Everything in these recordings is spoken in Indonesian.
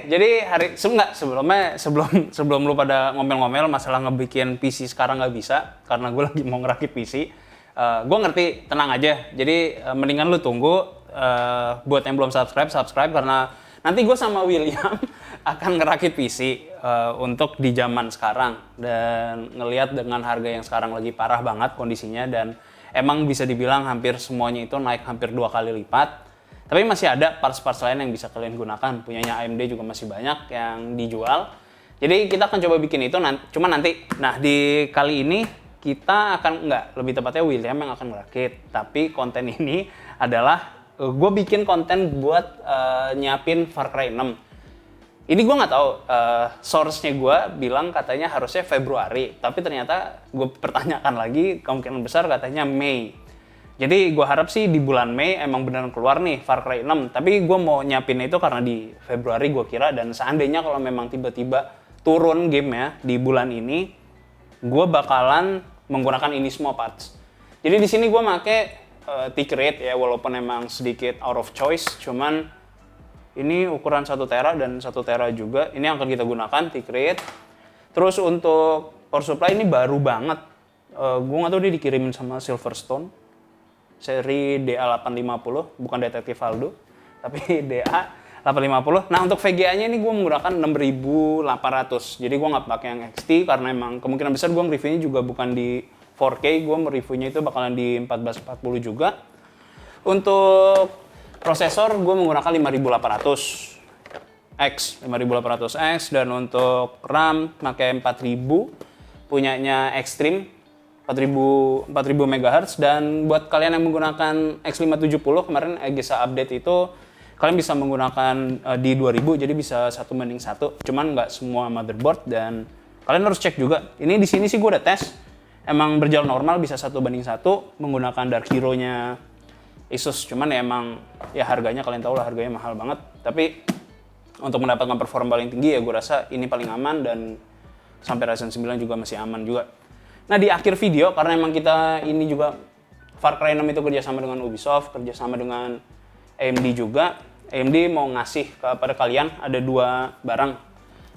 jadi sebelum lu pada ngomel-ngomel masalah ngebikin PC sekarang nggak bisa karena gue lagi mau ngerakit PC. Gue ngerti, tenang aja. Jadi mendingan lu tunggu buat yang belum subscribe karena nanti gue sama William akan ngerakit PC untuk di zaman sekarang dan ngelihat dengan harga yang sekarang lagi parah banget kondisinya dan emang bisa dibilang hampir semuanya itu naik hampir 2 kali lipat. Tapi masih ada parts-parts lain yang bisa kalian gunakan. Punyanya AMD juga masih banyak yang dijual. Jadi kita akan coba bikin itu cuma nanti. Nah, di kali ini kita akan lebih tepatnya William yang akan ngerakit. Tapi konten ini adalah gue bikin konten buat nyiapin Far Cry 6. Ini gue nggak tahu, source-nya gue bilang katanya harusnya Februari. Tapi ternyata gue pertanyakan lagi, kemungkinan besar katanya Mei. Jadi gue harap sih di bulan Mei emang beneran keluar nih Far Cry 6. Tapi gue mau nyiapin itu karena di Februari gue kira. Dan seandainya kalau memang tiba-tiba turun game-nya di bulan ini, gue bakalan menggunakan ini semua parts. Jadi di sini gue make T-Crate ya, walaupun emang sedikit out of choice. Cuman ini ukuran 1 tera dan 1 tera juga. Ini yang akan kita gunakan, T-Crate. Terus untuk power supply ini baru banget. Gue nggak tahu dia dikirimin sama Silverstone. Seri DA850, bukan Detektif Aldo, tapi DA850. Nah, untuk VGA-nya ini gue menggunakan 6800. Jadi gue nggak pakai yang XT karena emang kemungkinan besar gue reviewnya juga bukan di 4K, gue mereviewnya itu bakalan di 1440 juga. Untuk prosesor gue menggunakan 5800X dan untuk RAM pakai 4000 punyanya Extreme 4000 MHz. Dan buat kalian yang menggunakan X570 kemarin EGSA update itu kalian bisa menggunakan di 2000 jadi bisa 1:1. Cuman nggak semua motherboard dan kalian harus cek juga. Ini di sini sih gue udah tes. Emang berjalan normal bisa 1:1 menggunakan Dark Hero-nya Asus. Cuman ya emang ya harganya kalian tahu lah harganya mahal banget. Tapi untuk mendapatkan performa paling tinggi ya gue rasa ini paling aman dan sampai Ryzen 9 juga masih aman juga. Nah di akhir video, karena emang kita ini juga Far Cry 6 itu kerjasama dengan Ubisoft, kerjasama dengan AMD juga. AMD mau ngasih kepada kalian ada 2 barang.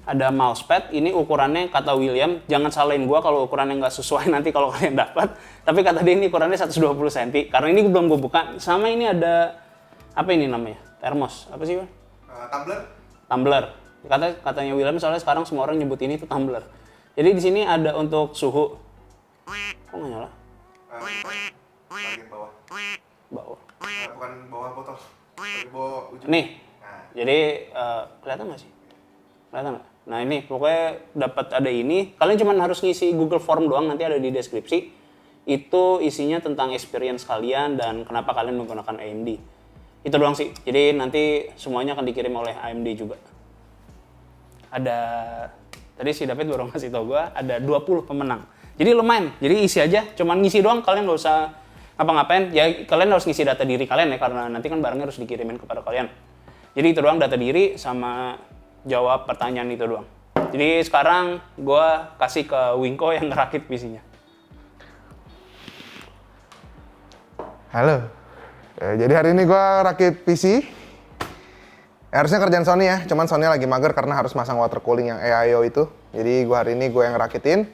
Ada mousepad, ini ukurannya kata William, jangan salahin gua kalau ukurannya nggak sesuai nanti kalau kalian dapat. Tapi kata dia ini ukurannya 120 cm, karena ini belum gue buka. Sama ini ada, apa ini namanya? Thermos, apa sih? Tumbler. Katanya William soalnya sekarang semua orang nyebut ini tuh tumbler. Jadi di sini ada untuk suhu. Kok nggak nyala? Bagian bawah. Bukan bawah botol. Bawah ujung. Nih. Nah. Jadi kelihatan nggak sih? Kelihatan nggak? Nah ini pokoknya dapat ada ini. Kalian cuma harus ngisi Google Form doang, nanti ada di deskripsi. Itu isinya tentang experience kalian dan kenapa kalian menggunakan AMD. Itu doang sih. Jadi nanti semuanya akan dikirim oleh AMD juga. Ada tadi si David baru ngasih tau gue ada 20 pemenang. Jadi lumayan, jadi isi aja, cuman ngisi doang, kalian nggak usah ngapa-ngapain. Ya kalian harus ngisi data diri kalian ya, karena nanti kan barangnya harus dikirimin kepada kalian. Jadi itu doang, data diri sama jawab pertanyaan itu doang. Jadi sekarang gue kasih ke Winko yang ngerakit PC-nya. Halo, jadi hari ini gue rakit PC. Harusnya kerjaan Sony ya, cuman Sony lagi mager karena harus masang water cooling yang AIO itu. Jadi hari ini gue yang rakitin.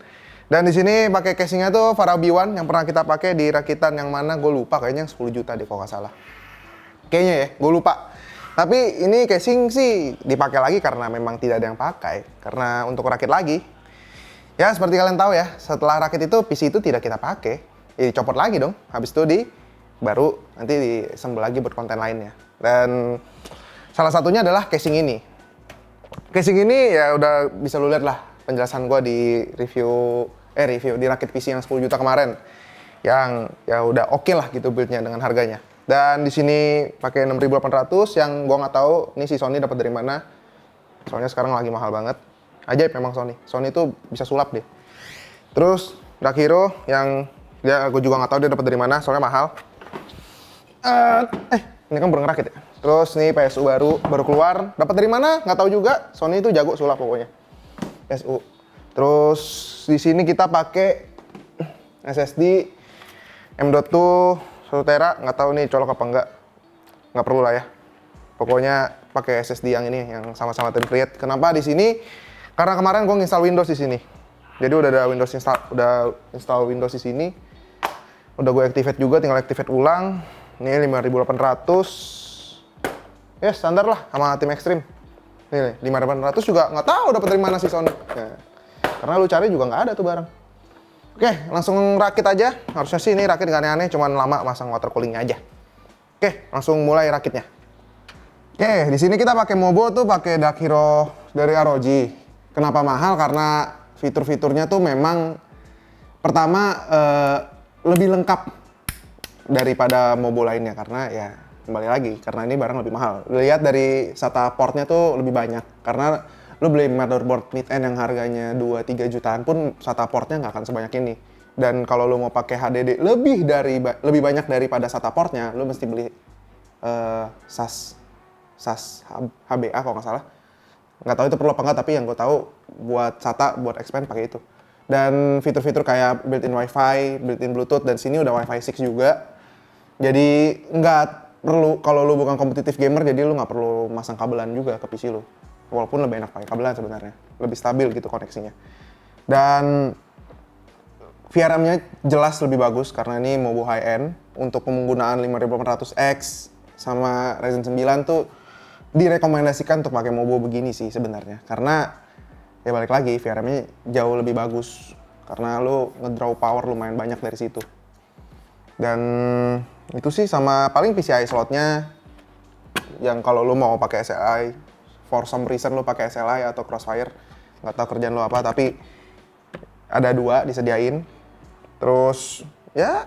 Dan di sini pakai casingnya tuh Farabi One yang pernah kita pakai di rakitan yang mana gue lupa, kayaknya yang 10 juta deh kalau nggak salah. Kayaknya ya, gue lupa. Tapi ini casing sih dipakai lagi karena memang tidak ada yang pakai. Karena untuk rakit lagi. Ya seperti kalian tahu ya, setelah rakit itu PC itu tidak kita pakai. Ya dicopot lagi dong, habis itu baru nanti disembel lagi buat konten lainnya. Dan salah satunya adalah casing ini. Casing ini ya udah bisa lu lihat lah penjelasan gue di review di rakit PC yang 10 juta kemarin. Yang ya udah oke lah gitu build-nya dengan harganya. Dan di sini pakai 6800 yang gue nggak tahu ini si Sony dapat dari mana. Soalnya sekarang lagi mahal banget. Ajaib memang Sony. Sony itu bisa sulap deh. Terus Dark Hero yang dia gue juga nggak tahu dia dapat dari mana, soalnya mahal. Ini kan baru ngerakit ya. Terus nih PSU baru keluar, dapat dari mana? Nggak tahu juga. Sony itu jago sulap pokoknya. PSU. Terus di sini kita pakai SSD M.2 1 tera, nggak tahu nih colok apa enggak. Nggak perlu lah ya. Pokoknya pakai SSD yang ini yang sama-sama Team Create. Kenapa di sini? Karena kemarin gue nginstal Windows di sini. Jadi udah ada Windows install Windows di sini. Udah gue activate juga, tinggal activate ulang. Ini 5800. Ya standar lah sama Team Extreme. Ini 5800 juga nggak tahu dapat dari mana sih Sony. Ya. Karena lu cari juga nggak ada tuh barang. Oke, langsung rakit aja. Harusnya sih ini rakit nggak aneh-aneh, cuman lama masang water coolingnya aja. Oke, langsung mulai rakitnya. Oke, di sini kita pakai Mobo tuh pakai Dark Hero dari ROG. Kenapa mahal? Karena fitur-fiturnya tuh memang pertama lebih lengkap daripada Mobo lainnya karena ya kembali lagi karena ini barang lebih mahal. Lihat dari SATA portnya tuh lebih banyak karena lu beli motherboard mid-end yang harganya 2-3 jutaan pun SATA portnya nggak akan sebanyak ini. Dan kalau lu mau pakai HDD lebih banyak daripada SATA portnya, lu mesti beli SAS HBA kalau nggak salah. Nggak tahu itu perlu apa nggak, tapi yang gue tahu buat SATA, buat expand pakai itu. Dan fitur-fitur kayak built-in Wi-Fi, built-in Bluetooth, dan sini udah Wi-Fi 6 juga. Jadi nggak perlu, kalau lu bukan kompetitif gamer, jadi lu nggak perlu masang kabelan juga ke PC lu. Walaupun lebih enak pakai kabelan sebenarnya, lebih stabil gitu koneksinya. Dan VRM-nya jelas lebih bagus karena ini Mobo high-end. Untuk penggunaan 5800X sama Ryzen 9 tuh direkomendasikan untuk pakai Mobo begini sih sebenarnya. Karena ya balik lagi VRM-nya jauh lebih bagus karena lu ngedraw power lumayan banyak dari situ. Dan itu sih sama paling PCI slotnya yang kalau lu mau pakai SLI, for some reason lu pakai SLI atau Crossfire, nggak tahu kerjaan lu apa, tapi ada 2 disediain. Terus ya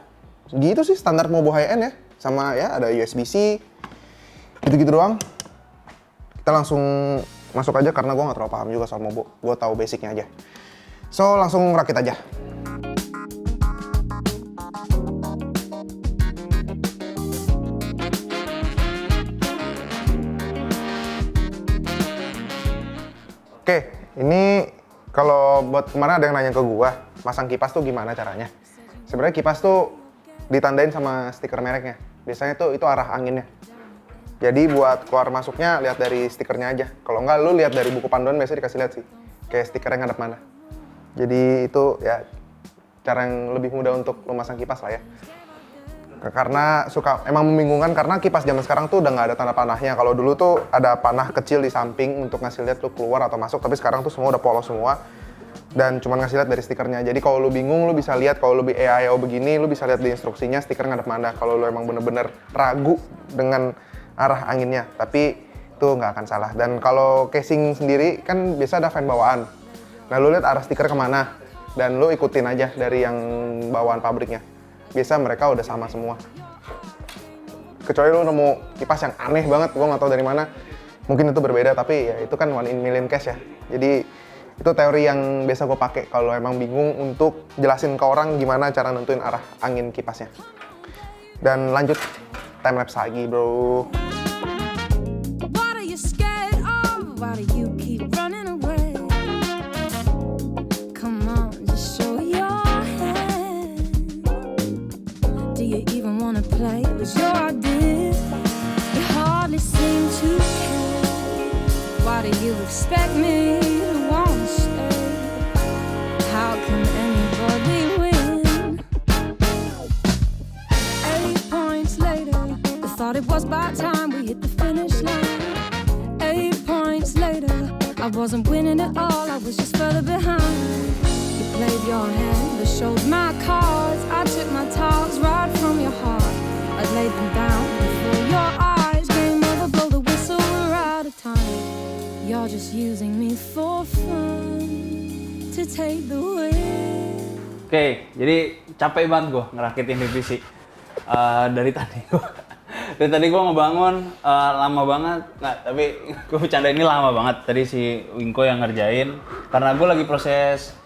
gitu sih standar Mobo high-end ya, sama ya ada USB-C, gitu-gitu doang. Kita langsung masuk aja karena gue nggak terlalu paham juga soal Mobo, gue tahu basicnya aja. So langsung rakit aja. Oke, ini kalau buat kemarin ada yang nanya ke gua, masang kipas tuh gimana caranya? Sebenarnya kipas tuh ditandain sama stiker mereknya. Biasanya tuh itu arah anginnya. Jadi buat keluar masuknya lihat dari stikernya aja. Kalau enggak lu lihat dari buku panduan biasanya dikasih lihat sih. Kayak stikernya ngadep mana. Jadi itu ya cara yang lebih mudah untuk lu masang kipas lah ya. Karena emang membingungkan karena kipas zaman sekarang tuh udah nggak ada tanda panahnya. Kalau dulu tuh ada panah kecil di samping untuk ngasih lihat lu keluar atau masuk, tapi sekarang tuh semua udah polos semua dan cuma ngasih lihat dari stikernya. Jadi kalau lu bingung lu bisa lihat, kalau lu beli EIO begini lu bisa lihat di instruksinya stiker ngadep mana kalau lu emang bener-bener ragu dengan arah anginnya, tapi itu nggak akan salah. Dan kalau casing sendiri kan biasa ada fan bawaan, nah lu lihat arah stiker kemana dan lu ikutin aja dari yang bawaan pabriknya. Biasa mereka udah sama semua. Kecuali lu nemu kipas yang aneh banget, gua nggak tahu dari mana. Mungkin itu berbeda, tapi ya itu kan 1 in million case ya. Jadi itu teori yang biasa gue pakai kalau emang bingung untuk jelasin ke orang gimana cara nentuin arah angin kipasnya. Dan lanjut time lapse lagi, bro. What are you scared of? Why do you keep running away? Come on, just show your hand. Do you even wanna play? It was your idea. You hardly seem to care. Why do you expect me to wanna stay? How can anybody win? 8 points later, I thought it was about time we hit the finish line. 8 points later, I wasn't winning at all, I was just further behind. You played your hand, but showed my cards. I took my talks right from your heart. I laid them down before your eyes. Game over, blow the whistle, we're out of time. You're just using me for fun to take the win. Oke, jadi capek banget gue ngerakitin di PC. Dari tadi gue ngebangun lama banget. Nggak, tapi gue bercanda ini lama banget. Tadi si Wingko yang ngerjain. Karena gue lagi proses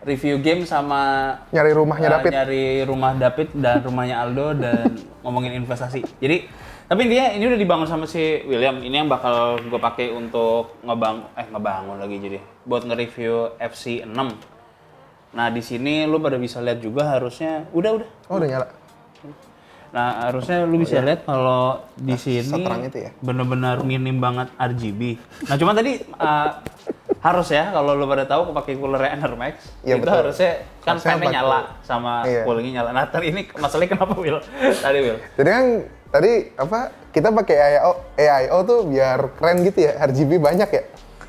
review game sama Nyari rumahnya David. Nyari rumah David dan rumahnya Aldo dan ngomongin investasi. Jadi, tapi dia ini udah dibangun sama si William. Ini yang bakal gue pakai untuk ngebangun lagi jadi buat nge-review FC 6. Nah, di sini lu pada bisa lihat juga harusnya udah. Oh, udah nyala. Nah, harusnya lu bisa lihat kalau di sini seterang itu ya? bener-bener minim banget RGB. Nah, cuma tadi harus ya kalau lu pada tahu pakai cooler Enermax, Iya, itu betul. harusnya kan Harusnya fan-nya pakai- nyala sama Iya. coolingnya nyala. Nah, ini masalahnya kenapa Will? Tadi Will. Jadi kan tadi apa kita pakai AIO tuh biar keren gitu ya, RGB banyak ya.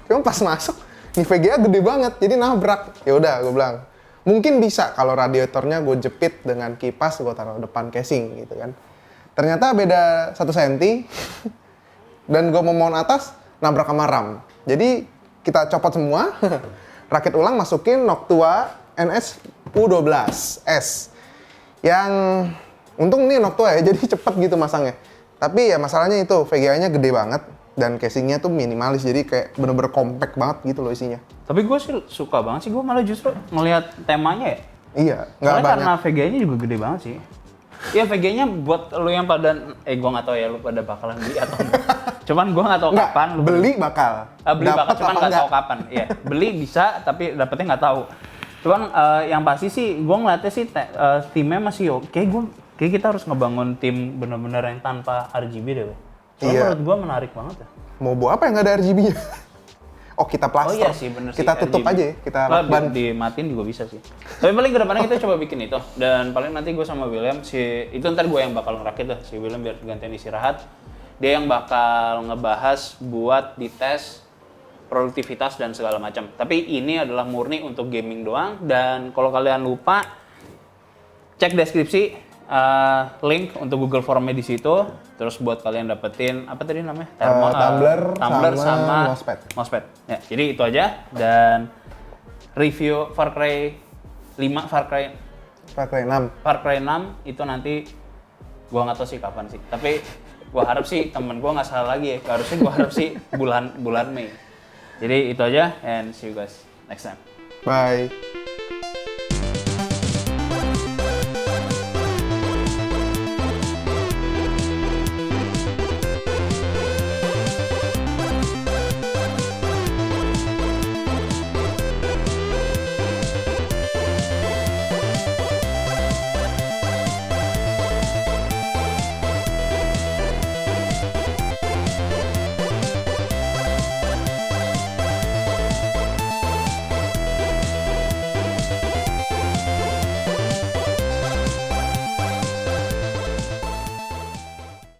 Cuma pas masuk nih VGA gede banget, jadi nabrak. Ya udah, gue bilang mungkin bisa kalau radiatornya gue jepit dengan kipas gue taruh depan casing gitu kan. Ternyata beda 1 cm dan gue mau mount atas nabrak sama RAM. Jadi kita copot semua, rakit ulang masukin Noctua NS U12S. Yang untung nih Noctua ya, jadi cepet gitu masangnya. Tapi ya masalahnya itu VGA-nya gede banget dan casingnya tuh minimalis, jadi kayak bener-bener compact banget gitu loh isinya. Tapi gue sih suka banget sih, gue malah justru ngelihat temanya ya. Iya, nggak Soalnya banyak. karena VGA-nya juga gede banget sih. Iya VGA-nya buat lu yang pada, gue nggak tahu ya lu pada bakalan beli atau enggak. Cuman gue nggak tahu Nggak, kapan lu beli bakal. beli bakal, Dapet cuman apa nggak enggak. tahu kapan. Iya, beli bisa tapi dapetnya nggak tahu. Cuman yang pasti sih, gue ngeliatnya sih timnya masih oke. Kayak kita harus ngebangun tim bener-bener yang tanpa RGB deh. Weh. Soalnya Iya. menurut gue menarik banget ya. Mau buat apa yang nggak ada RGB-nya? Oh, kita Oh plaster. iya sih bener sih. Kita tutup RGB. aja ya, kita Lah, lakban. dimatiin juga bisa sih. Tapi paling kedepannya kita coba bikin itu. Dan paling nanti gue sama William, itu ntar gue yang bakal ngerakit dah. Si William biar gantian istirahat. Dia yang bakal ngebahas buat dites produktivitas dan segala macam. Tapi ini adalah murni untuk gaming doang. Dan kalau kalian lupa, cek deskripsi link untuk Google Form-nya di situ. Terus buat kalian dapetin apa tadi namanya? Tumbler sama sama mousepad. Ya, jadi itu aja dan review Far Cry 5, Pakai 6. Far Cry 6 itu nanti gua nggak tahu sih kapan sih. Tapi gua harap sih temen gua nggak salah lagi ya. Harusnya gua harap sih bulan Mei. Jadi itu aja and see you guys next time. Bye.